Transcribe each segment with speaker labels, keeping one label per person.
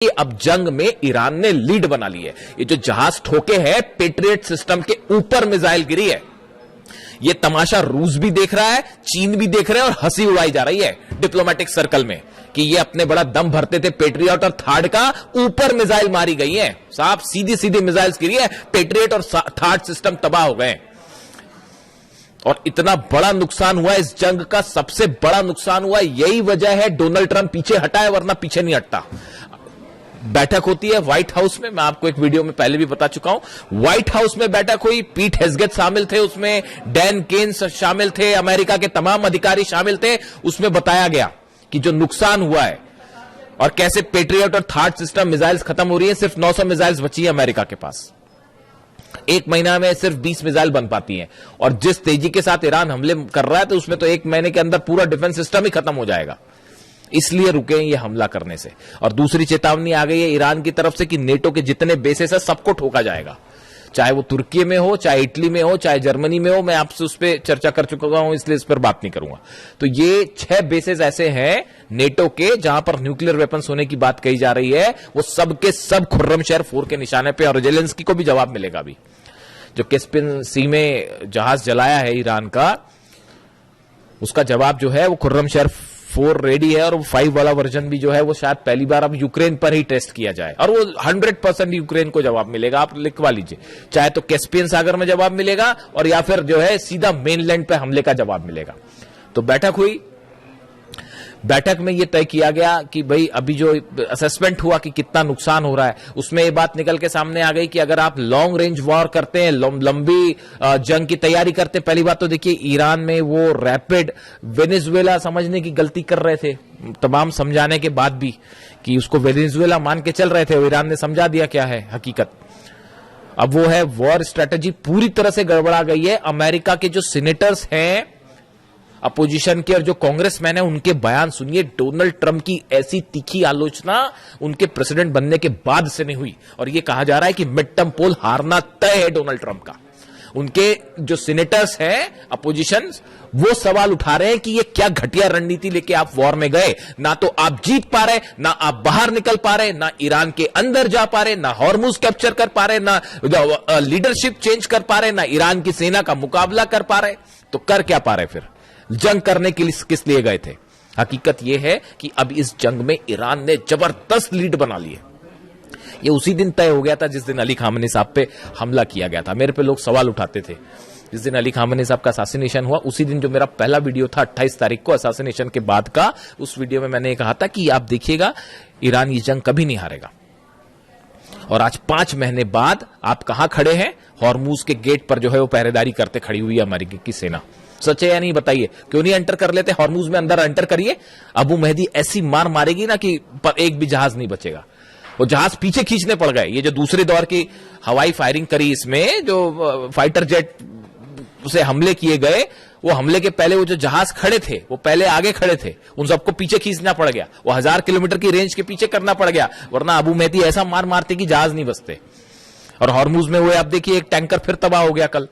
Speaker 1: अब जंग में ईरान ने लीड बना ली है। ये जो जहाज ठोके हैं पेट्रियट सिस्टम के ऊपर मिसाइल गिरी है। ये तमाशा रूस भी देख रहा है, चीन भी देख रहे हैं और हंसी उड़ाई जा रही है डिप्लोमेटिक सर्कल में कि ये अपने बड़ा दम भरते थे पेट्रियट और थार्ड का, ऊपर मिसाइल मारी गई है। साहब सीधी सीधी मिसाइल गिरी है, पेट्रियट और थार्ड सिस्टम तबाह हो गए। और इतना बड़ा नुकसान हुआ इस जंग का, सबसे बड़ा नुकसान हुआ, यही वजह है डोनाल्ड ट्रंप पीछे हटा है, वरना पीछे नहीं हटता। बैठक होती है व्हाइट हाउस में, मैं आपको एक वीडियो में पहले भी बता चुका हूं। व्हाइट हाउस में बैठक हुई, पीट हेग्सेथ शामिल थे उसमें, डैन केन्स शामिल थे, अमेरिका के तमाम अधिकारी शामिल थे। उसमें बताया गया कि जो नुकसान हुआ है और कैसे पेट्रियट और थार्ड सिस्टम मिसाइल्स खत्म हो रही है। सिर्फ 900 मिसाइल्स बची है अमेरिका के पास, एक महीना में सिर्फ 20 मिसाइल बन पाती हैं। और जिस तेजी के साथ ईरान हमले कर रहा है तो उसमें तो एक महीने के अंदर पूरा डिफेंस सिस्टम ही खत्म हो जाएगा। इसलिए रुके ये हमला करने से। और दूसरी चेतावनी आ गई है ईरान की तरफ से कि नेटो के जितने बेसेस है सबको ठोका जाएगा, चाहे वो तुर्की में हो, चाहे इटली में हो, चाहे जर्मनी में हो। मैं आपसे उस पर चर्चा कर चुका हूं, इसलिए इस पर बात नहीं करूंगा। तो ये 6 बेसेस ऐसे हैं नेटो के जहां पर न्यूक्लियर वेपन्स होने की बात कही जा रही है। वो सबके सब खुर्रमशहर 4 के निशाने पे, और जेलेंस्की को भी जवाब मिलेगा। अभी जो कैस्पियन सी में जहाज जलाया है ईरान का, उसका जवाब जो है वो खुर्रमशहर 4 रेडी है। और वो 5 वाला वर्जन भी जो है वो शायद पहली बार अब यूक्रेन पर ही टेस्ट किया जाए, और वो 100% यूक्रेन को जवाब मिलेगा। आप लिखवा लीजिए, चाहे तो कैस्पियन सागर में जवाब मिलेगा और या फिर जो है सीधा मेनलैंड पे हमले का जवाब मिलेगा। तो बैठक हुई, बैठक में यह तय किया गया कि भाई अभी जो असेसमेंट हुआ कि कितना नुकसान हो रहा है, उसमें यह बात निकल के सामने आ गई कि अगर आप लॉन्ग रेंज वॉर करते हैं, लंबी जंग की तैयारी करते हैं। पहली बात तो देखिए ईरान में वो रैपिड वेनेजुएला समझने की गलती कर रहे थे, तमाम समझाने के बाद भी कि उसको वेनेजुएला मान के चल रहे थे। ईरान ने समझा दिया क्या है हकीकत। अब वो है वॉर स्ट्रेटेजी पूरी तरह से गड़बड़ा गई है। अमेरिका के जो सीनेटर्स हैं अपोजिशन के और जो कांग्रेसमैन है, उनके बयान सुनिए। डोनाल्ड ट्रंप की ऐसी तीखी आलोचना उनके प्रेसिडेंट बनने के बाद से नहीं हुई, और यह कहा जा रहा है कि मिड टर्म पोल हारना तय है डोनाल्ड ट्रंप का। उनके जो सीनेटर्स हैं अपोजिशन, वो सवाल उठा रहे हैं कि ये क्या घटिया रणनीति लेके आप वॉर में गए। ना तो आप जीत पा रहे, ना आप बाहर निकल पा रहे, ना ईरान के अंदर जा पा रहे, ना हॉर्मुज कैप्चर कर पा रहे, ना लीडरशिप चेंज कर पा रहे, ना ईरान की सेना का मुकाबला कर पा रहे। तो कर क्या पा रहे फिर? जंग करने के लिए किस लिए गए थे? हकीकत यह है कि अब इस जंग में ईरान ने जबरदस्त लीड बना ली है। यह उसी दिन तय हो गया था जिस दिन अली खामेनी साहब पे हमला किया गया था। मेरे पे लोग सवाल उठाते थे जिस दिन अली खामेनी साहब का असैसिनेशन हुआ, उसी दिन जो मेरा पहला वीडियो था 28 तारीख को असैसिनेशन के बाद का, उस वीडियो में मैंने कहा था कि आप देखिएगा ईरान ये जंग कभी नहीं हारेगा। और आज 5 महीने बाद आप कहां खड़े हैं? हॉर्मुज के गेट पर जो है वो पहरेदारी करते खड़ी हुई है अमेरिका की सेना। सच है या नहीं बताइए? क्यों नहीं एंटर कर लेते? हॉर्मुज में अंदर एंटर करिए, अबू मेहदी ऐसी मार मारेगी ना कि पर एक भी जहाज नहीं बचेगा। वो जहाज पीछे खींचने पड़ गए। ये जो दूसरे दौर की हवाई फायरिंग करी, इसमें जो फाइटर जेट से हमले किए गए, वो हमले के पहले वो जो जहाज खड़े थे वो पहले आगे खड़े थे, उन सबको पीछे खींचना पड़ गया। वो 1000 किलोमीटर की रेंज के पीछे करना पड़ गया, वरना अबू मेहदी ऐसा मार मारते कि जहाज नहीं बचते। और हॉर्मुज में वो आप देखिए एक टैंकर फिर तबाह हो गया, कल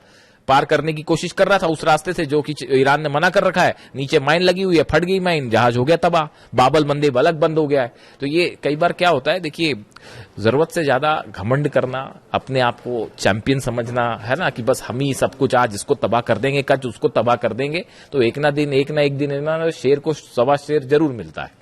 Speaker 1: पार करने की कोशिश कर रहा था उस रास्ते से जो कि ईरान ने मना कर रखा है। नीचे माइन लगी हुई है, फट गई माइन, जहाज हो गया तबाह, बाबल मंदेब अलग बंद हो गया है। तो ये कई बार क्या होता है, देखिए जरूरत से ज्यादा घमंड करना, अपने आप को चैंपियन समझना है ना, कि बस हम ही सब कुछ आज इसको तबाह कर देंगे, कल उसको तबाह कर देंगे, तो एक ना एक दिन ना शेर को 1.25 शेर जरूर मिलता है।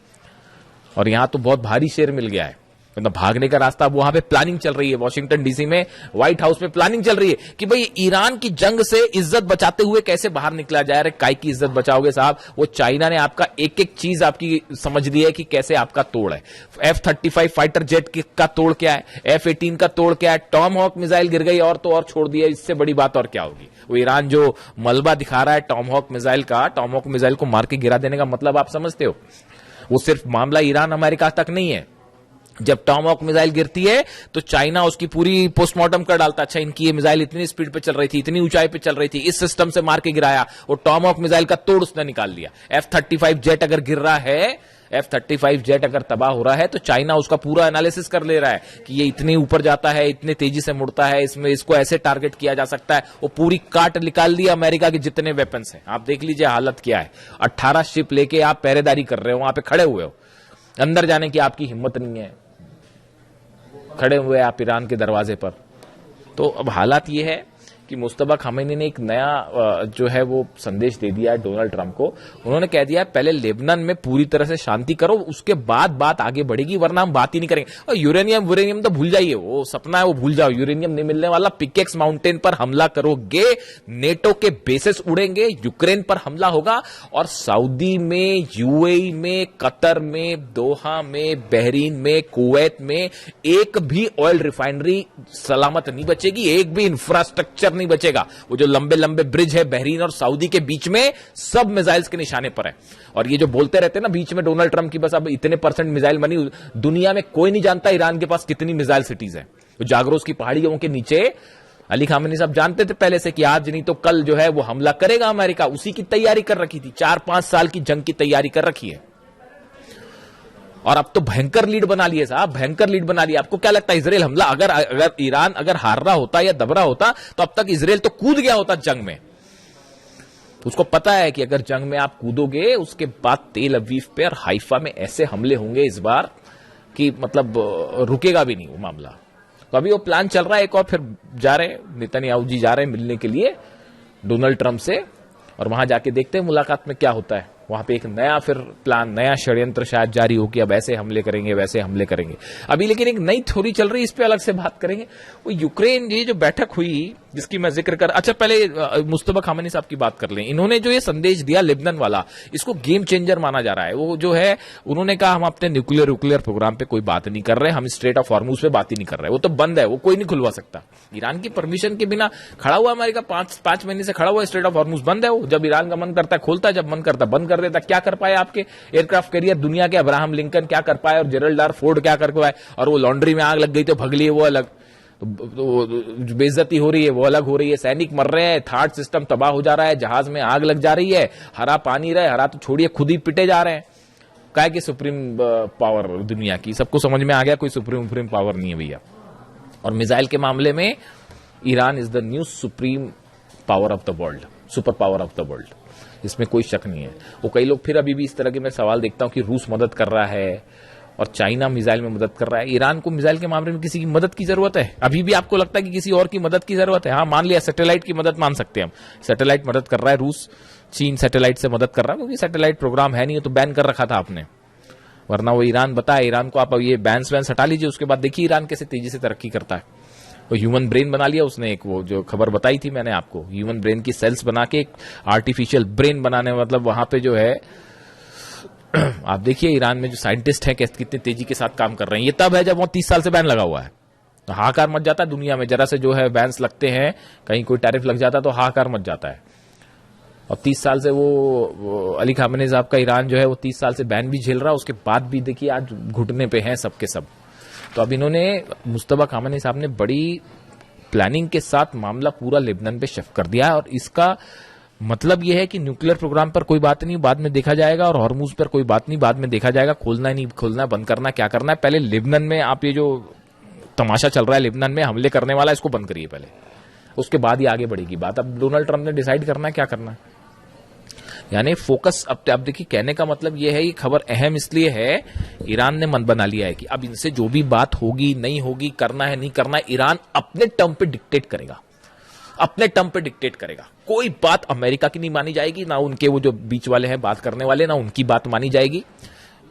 Speaker 1: और यहां तो बहुत भारी शेर मिल गया है, मतलब भागने का रास्ता। वहां पे प्लानिंग चल रही है वॉशिंगटन डीसी में, व्हाइट हाउस में प्लानिंग चल रही है कि भाई ईरान की जंग से इज्जत बचाते हुए कैसे बाहर निकला जाए। अरे काय की इज्जत बचाओगे साहब? वो चाइना ने आपका एक एक चीज आपकी समझ ली है कि कैसे आपका तोड़ है। F-35 फाइटर जेट का तोड़ क्या है, F-18 का तोड़ क्या है, टॉम हॉक मिसाइल गिर गई और तो और छोड़ दिया। इससे बड़ी बात और क्या होगी? वो ईरान जो मलबा दिखा रहा है टॉम हॉक मिसाइल का, टॉम हॉक मिसाइल को मार के गिरा देने का मतलब आप समझते हो? वो सिर्फ मामला ईरान अमेरिका तक नहीं है। जब टॉमहॉक मिसाइल गिरती है तो चाइना उसकी पूरी पोस्टमार्टम कर डालता। अच्छा, इनकी ये मिसाइल इतनी स्पीड पे चल रही थी, इतनी ऊंचाई पे चल रही थी, इस सिस्टम से मार के गिराया। वो टॉमहॉक मिसाइल का तोड़ उसने निकाल लिया। F-35 जेट अगर गिर रहा है, F-35 जेट अगर तबाह हो रहा है, तो चाइना उसका पूरा एनालिसिस कर ले रहा है कि ये इतने ऊपर जाता है, इतने तेजी से मुड़ता है, इसमें इसको ऐसे टारगेट किया जा सकता है। वो पूरी काट निकाल दी अमेरिका के जितने वेपन्स हैं। आप देख लीजिए हालत क्या है। 18 शिप लेके आप पहरेदारी कर रहे हो, वहां पे खड़े हुए हो, अंदर जाने की आपकी हिम्मत नहीं है। खड़े हुए आप ईरान के दरवाजे पर। तो अब हालात ये है कि मुस्तफा खामेनी ने एक नया जो है वो संदेश दे दिया है डोनाल्ड ट्रंप को। उन्होंने कह दिया है पहले लेबनान में पूरी तरह से शांति करो, उसके बाद बात आगे बढ़ेगी, वरना हम बात ही नहीं करेंगे। और यूरेनियम तो भूल जाइए, वो सपना है, वो भूल जाओ, यूरेनियम नहीं मिलने वाला। पिकेक्स माउंटेन पर हमला करोगे, नेटो के बेसेस उड़ेंगे, यूक्रेन पर हमला होगा, और सऊदी में, यूएई में, कतर में, दोहा में, बहरीन में, कुवैत में एक भी ऑयल रिफाइनरी सलामत नहीं बचेगी, एक भी इंफ्रास्ट्रक्चर नहीं बचेगा। वो जो लंबे लंबे ब्रिज है बहरीन और सऊदी के बीच में, सब मिसाइल्स के निशाने पर है। और ये जो बोलते रहते हैं ना बीच में डोनाल्ड ट्रंप की बस अब इतने % मिसाइल बनी, दुनिया में कोई नहीं जानता ईरान के पास कितनी मिसाइल सिटीज है। तो जागरोस की पहाड़ियों के नीचे अली खामेनी साहब जानते थे पहले से कि आज नहीं तो कल जो है वो हमला करेगा अमेरिका, उसी की तैयारी कर रखी थी, 4-5 साल की जंग की तैयारी कर रखी है। और अब तो भयंकर लीड बना लिए साहब, भयंकर लीड बना लिया। आपको क्या लगता है इजराइल हमला अगर ईरान अगर हार रहा होता या दब रहा होता तो अब तक इजराइल तो कूद गया होता जंग में। उसको पता है कि अगर जंग में आप कूदोगे उसके बाद तेल अवीव पे और हाइफा में ऐसे हमले होंगे इस बार कि मतलब रुकेगा भी नहीं वो मामला। तो अभी वो प्लान चल रहा है, एक और फिर जा रहे नेतन्याहू जी जा रहे हैं मिलने के लिए डोनाल्ड ट्रंप से, और वहां जाके देखते हैं मुलाकात में क्या होता है। वहां पे एक नया फिर प्लान, नया षड्यंत्र शायद जारी हो कि अब ऐसे हमले करेंगे, वैसे हमले करेंगे। अभी लेकिन एक नई थ्योरी चल रही है, इस पे अलग से बात करेंगे। वो यूक्रेन ये जो बैठक हुई जिसकी मैं जिक्र कर, अच्छा पहले मुस्तफा खामेनी साहब की बात कर लें। इन्होंने जो ये संदेश दिया लेबनान वाला, इसको गेम चेंजर माना जा रहा है। वो जो है उन्होंने कहा हम अपने न्यूक्लियर प्रोग्राम पे कोई बात नहीं कर रहे, हम स्ट्रेट ऑफ हॉर्मुज पे बात ही नहीं कर रहे, वो तो बंद है, वो कोई नहीं खुलवा सकता। ईरान की परमिशन के बिना खड़ा हुआ अमेरिका, 5 महीने से खड़ा हुआ, स्ट्रेट ऑफ हॉर्मुज बंद है। वो जब ईरान का मन करता है खोलता है, जब मन करता है बंद कर देता। क्या कर पाए आपके एयरक्राफ्ट कैरियर दुनिया के? अब्राहम लिंकन क्या कर पाए और जेरल्ड आर फोर्ड क्या कर पाए? और वो लॉन्ड्री में आग लग गई तो भग लिए, वो अलग। तो बेइज्जती हो रही है वो अलग हो रही है, सैनिक मर रहे हैं, थार्ड सिस्टम तबाह हो जा रहा है, जहाज में आग लग जा रही है, हरा पानी रहे, हरा तो छोड़िए खुद ही पिटे जा रहे हैं। क्या कि सुप्रीम पावर दुनिया की, सबको समझ में आ गया कोई सुप्रीम पावर नहीं है भैया। और मिसाइल के मामले में Iran is the new supreme power of the world, super power of the world, इसमें कोई शक नहीं है। वो कई लोग फिर अभी भी इस तरह के मैं सवाल देखता हूं कि रूस मदद कर रहा है और चाइना मिसाइल में मदद कर रहा है। ईरान को मिसाइल के मामले में किसी की मदद की जरूरत है? अभी भी आपको लगता है कि किसी और की मदद की जरूरत है? हाँ, मान लिया सैटेलाइट की मदद मान सकते हैं हम, सैटेलाइट मदद कर रहा है रूस, चीन सैटेलाइट से मदद कर रहा है, क्योंकि सैटेलाइट प्रोग्राम है नहीं तो बैन कर रखा था आपने, वरना वो ईरान बताया। ईरान को आप अब ये बैन हटा लीजिए, उसके बाद देखिए ईरान कैसे तेजी से तरक्की करता है। वो ह्यूमन ब्रेन बना लिया उसने, एक वो जो खबर बताई थी मैंने आपको, ह्यूमन ब्रेन की सेल्स बना के एक आर्टिफिशियल ब्रेन बनाने, मतलब वहां पे जो है आप देखिए ईरान में जो साइंटिस्ट हैं कितनी तेजी के साथ काम कर रहे हैं। ये तब है जब वो 30 साल से बैन लगा हुआ है, तो हाहाकार मच जाता है दुनिया में। जरा से जो है बैन्स लगते हैं, कहीं कोई टैरिफ लग जाता है तो हाहाकार मच जाता है। और 30 साल से वो अली खामेनी साहब का ईरान जो है वो 30 साल से बैन भी झेल रहा है, उसके बाद भी देखिए आज घुटने पे हैं सबके सब। तो अब इन्होंने मुस्तफा खामेनी साहब ने बड़ी प्लानिंग के साथ मामला पूरा लेबनान पे शिफ्ट कर दिया है, और इसका मतलब यह है कि न्यूक्लियर प्रोग्राम पर कोई बात नहीं, बाद में देखा जाएगा, और हॉर्मुज पर कोई बात नहीं, बाद में देखा जाएगा, खोलना है नहीं खोलना, बंद करना क्या करना है। पहले लेबनान में आप ये जो तमाशा चल रहा है लेबनान में हमले करने वाला, इसको बंद करिए पहले, उसके बाद ही आगे बढ़ेगी बात। अब डोनाल्ड ट्रंप ने डिसाइड करना है क्या करना है, यानी फोकस। अब देखिए कहने का मतलब यह है, ये खबर अहम इसलिए है, ईरान ने मन बना लिया है कि अब इनसे जो भी बात होगी नहीं होगी, करना है नहीं करना है, ईरान अपने टर्म पे डिक्टेट करेगा, अपने टर्म पे डिक्टेट करेगा। कोई बात अमेरिका की नहीं मानी जाएगी, ना उनके वो जो बीच वाले हैं बात करने वाले, ना उनकी बात मानी जाएगी।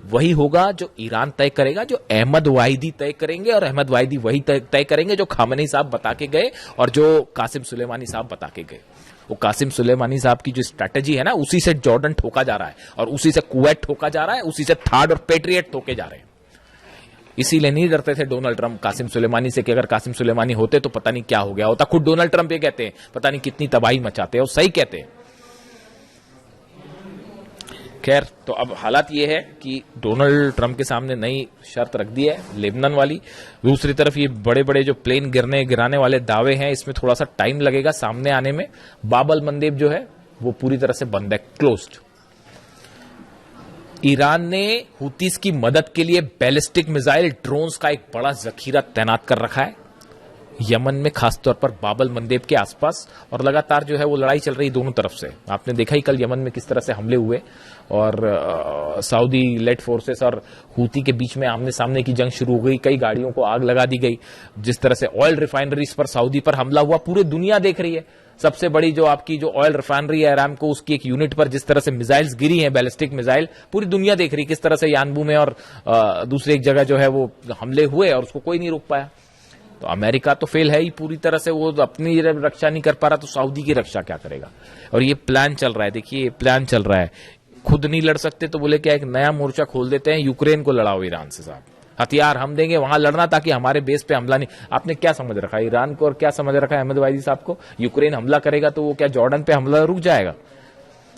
Speaker 1: वही होगा जो ईरान तय करेगा, जो अहमद वाहिदी तय करेंगे, और अहमद वाहिदी वही तय करेंगे जो खामेनी साहब बता के गए और जो कासिम सुलेमानी साहब बता के गए। वो कासिम सुलेमानी साहब की जो स्ट्रैटेजी है ना, उसी से जॉर्डन ठोका जा रहा है, और उसी से कुवैत ठोका जा रहा है, उसी से थार्ड और पेट्रियट ठोके जा रहे हैं। इसीलिए नहीं डरते थे डोनाल्ड ट्रंप कासिम सुलेमानी से कि अगर कासिम सुलेमानी होते तो पता नहीं क्या हो गया होता। खुद डोनाल्ड ट्रंप ये कहते हैं पता नहीं कितनी तबाही मचाते हैं, और सही कहते हैं। खैर, तो अब हालात ये है कि डोनाल्ड ट्रंप के सामने नई शर्त रख दी है लेबनान वाली। दूसरी तरफ ये बड़े बड़े जो प्लेन गिराने वाले दावे हैं, इसमें थोड़ा सा टाइम लगेगा सामने आने में। बाबल मंदेब जो है वो पूरी तरह से बंद है, क्लोज्ड। ईरान ने हुतीस की मदद के लिए बैलिस्टिक मिसाइल ड्रोन्स का एक बड़ा जखीरा तैनात कर रखा है यमन में, खासतौर पर बाबल मंदेब के आसपास, और लगातार जो है वो लड़ाई चल रही दोनों तरफ से। आपने देखा ही कल यमन में किस तरह से हमले हुए, और सऊदी लेड फोर्सेस और हूती के बीच में आमने सामने की जंग शुरू हो गई। कई गाड़ियों को आग लगा दी गई। जिस तरह से ऑयल रिफाइनरीज पर सऊदी पर हमला हुआ, पूरी दुनिया देख रही है। सबसे बड़ी जो आपकी जो ऑयल रिफाइनरी है अरामको, उसकी एक यूनिट पर जिस तरह से मिसाइल्स गिरी हैं, बैलिस्टिक मिसाइल, पूरी दुनिया देख रही है किस तरह से यानबू में और दूसरी एक जगह जो है वो हमले हुए और उसको कोई नहीं रोक पाया। तो अमेरिका तो फेल है ही पूरी तरह से, वो अपनी रक्षा नहीं कर पा रहा, तो सऊदी की रक्षा क्या करेगा। और ये प्लान चल रहा है, देखिए ये प्लान चल रहा है। खुद नहीं लड़ सकते तो बोले क्या एक नया मोर्चा खोल देते हैं, यूक्रेन को लड़ाओ ईरान से साहब, हथियार हम देंगे वहां लड़ना, ताकि हमारे बेस पे हमला नहीं। आपने क्या समझ रखा है ईरान को और क्या समझ रखा है अहमद वाहिदी साहब को? यूक्रेन हमला करेगा तो वो क्या जॉर्डन पे हमला रुक जाएगा?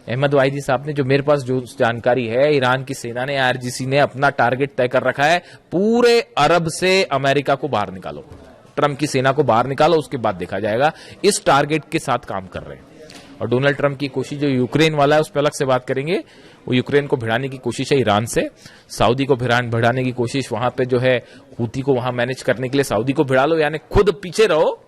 Speaker 1: अहमद वाहिदी साहब ने, जो मेरे पास जो जानकारी है, ईरान की सेना ने, आईआरजीसी ने अपना टारगेट तय कर रखा है, पूरे अरब से अमेरिका को बाहर निकालो, ट्रंप की सेना को बाहर निकालो, उसके बाद देखा जाएगा। इस टारगेट के साथ काम कर रहे हैं। और डोनाल्ड ट्रंप की कोशिश जो यूक्रेन वाला है उस पर अलग से बात करेंगे। वो यूक्रेन को भिड़ाने की कोशिश है ईरान से, सऊदी को भिड़ाने की कोशिश वहां पे जो है हूती को वहां मैनेज करने के लिए सऊदी को भिड़ा लो, यानी खुद पीछे रहो,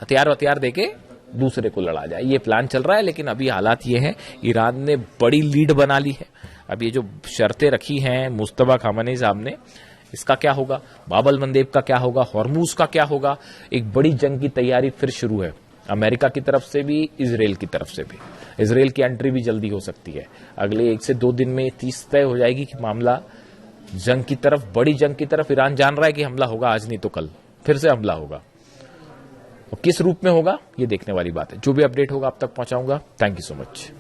Speaker 1: हथियार देके दूसरे को लड़ा जाए, ये प्लान चल रहा है। लेकिन अभी हालात ये हैं, ईरान ने बड़ी लीड बना ली है। अब ये जो शर्तें रखी हैं मुस्तफा खामेनी साहब ने, इसका क्या होगा, बाबल मंदेब का क्या होगा, हॉर्मूज का क्या होगा, एक बड़ी जंग की तैयारी फिर शुरू है अमेरिका की तरफ से भी, इजराइल की तरफ से भी। इजराइल की एंट्री भी जल्दी हो सकती है, अगले 1 से 2 दिन में 30 तय हो जाएगी कि मामला जंग की तरफ, बड़ी जंग की तरफ। ईरान जान रहा है कि हमला होगा, आज नहीं तो कल फिर से हमला होगा, और किस रूप में होगा ये देखने वाली बात है। जो भी अपडेट होगा आप तक पहुंचाऊंगा। Thank you so much.